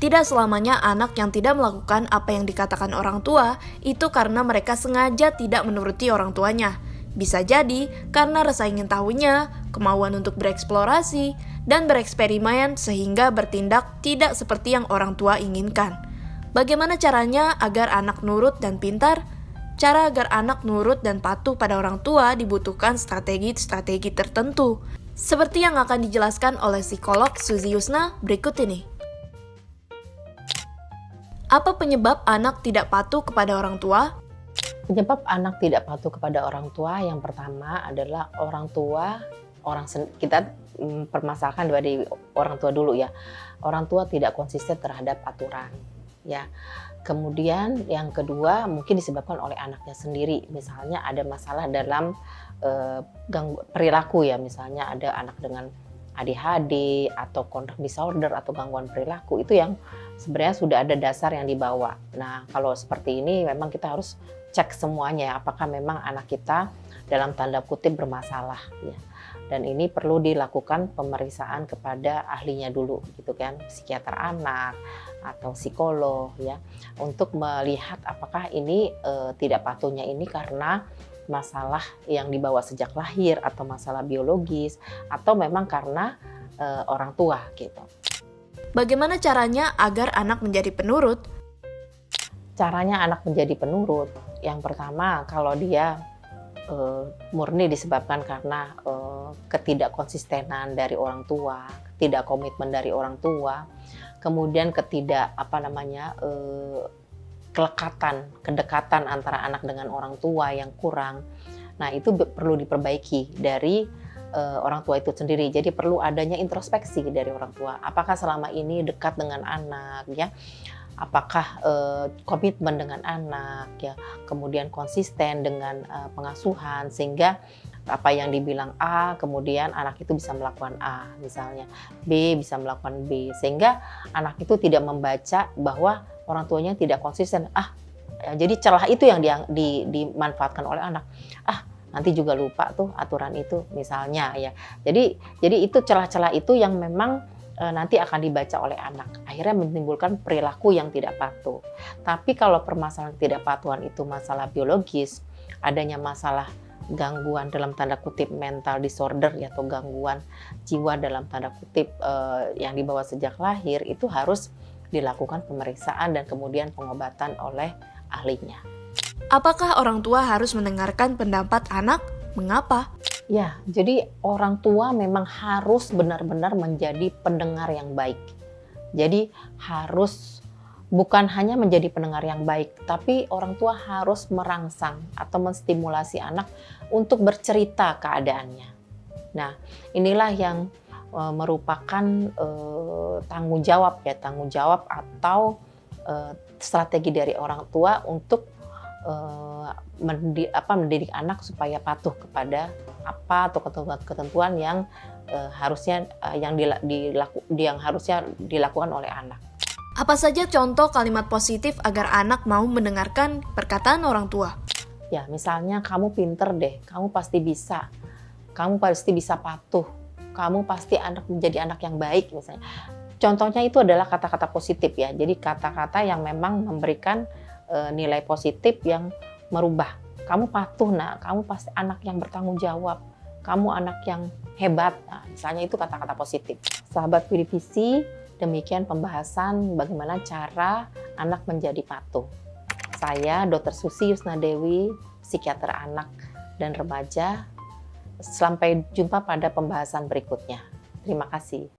Tidak selamanya anak yang tidak melakukan apa yang dikatakan orang tua itu karena mereka sengaja tidak menuruti orang tuanya. Bisa jadi karena rasa ingin tahunya, kemauan untuk bereksplorasi, dan bereksperimen sehingga bertindak tidak seperti yang orang tua inginkan. Bagaimana caranya agar anak nurut dan pintar? Cara agar anak nurut dan patuh pada orang tua dibutuhkan strategi-strategi tertentu. Seperti yang akan dijelaskan oleh psikolog Suzy Yusna berikut ini. Apa penyebab anak tidak patuh kepada orang tua? Penyebab anak tidak patuh kepada orang tua yang pertama adalah kita permasalahkan dari orang tua dulu ya. Orang tua tidak konsisten terhadap aturan ya. Kemudian yang kedua mungkin disebabkan oleh anaknya sendiri. Misalnya ada masalah dalam perilaku ya, misalnya ada anak dengan ADHD atau conduct disorder atau gangguan perilaku, itu yang sebenarnya sudah ada dasar yang dibawa. Nah, kalau seperti ini memang kita harus cek semuanya, apakah memang anak kita dalam tanda kutip bermasalah ya. Dan ini perlu dilakukan pemeriksaan kepada ahlinya dulu gitu kan, psikiater anak atau psikolog ya, untuk melihat apakah ini tidak patuhnya ini karena masalah yang dibawa sejak lahir atau masalah biologis atau memang karena orang tua gitu. Bagaimana caranya agar anak menjadi penurut? Caranya anak menjadi penurut, yang pertama kalau dia murni disebabkan karena ketidakkonsistenan dari orang tua, tidak komitmen dari orang tua, kemudian kedekatan antara anak dengan orang tua yang kurang. Nah, itu perlu diperbaiki dari orang tua itu sendiri. Jadi perlu adanya introspeksi dari orang tua. Apakah selama ini dekat dengan anak ya? Apakah komitmen dengan anak ya? Kemudian konsisten dengan pengasuhan sehingga apa yang dibilang A, kemudian anak itu bisa melakukan A, misalnya B bisa melakukan B, sehingga anak itu tidak membaca bahwa orang tuanya tidak konsisten. Ya, jadi celah itu yang dimanfaatkan oleh anak. Nanti juga lupa tuh aturan itu, misalnya ya. Jadi itu celah-celah itu yang memang nanti akan dibaca oleh anak. Akhirnya menimbulkan perilaku yang tidak patuh. Tapi kalau permasalahan tidak patuhan itu masalah biologis, adanya masalah gangguan dalam tanda kutip mental disorder ya, atau gangguan jiwa dalam tanda kutip yang dibawa sejak lahir, itu harus dilakukan pemeriksaan dan kemudian pengobatan oleh ahlinya. Apakah orang tua harus mendengarkan pendapat anak? Mengapa? Ya, jadi orang tua memang harus benar-benar menjadi pendengar yang baik. Jadi harus bukan hanya menjadi pendengar yang baik, tapi orang tua harus merangsang atau menstimulasi anak untuk bercerita keadaannya. Nah, inilah yang merupakan tanggung jawab atau strategi dari orang tua untuk mendidik anak supaya patuh kepada apa atau ketentuan yang harusnya dilakukan oleh anak. Apa saja contoh kalimat positif agar anak mau mendengarkan perkataan orang tua? Ya, misalnya kamu pinter deh, kamu pasti bisa patuh, kamu pasti menjadi anak yang baik misalnya. Contohnya itu adalah kata-kata positif ya, jadi kata-kata yang memang memberikan nilai positif yang merubah. Kamu patuh nak, kamu pasti anak yang bertanggung jawab, kamu anak yang hebat. Nah, misalnya itu kata-kata positif. Sahabat Pilih Visi, demikian pembahasan bagaimana cara anak menjadi patuh. Saya Dr. Suzy Yusna Dewi, psikiater anak dan remaja. Sampai jumpa pada pembahasan berikutnya. Terima kasih.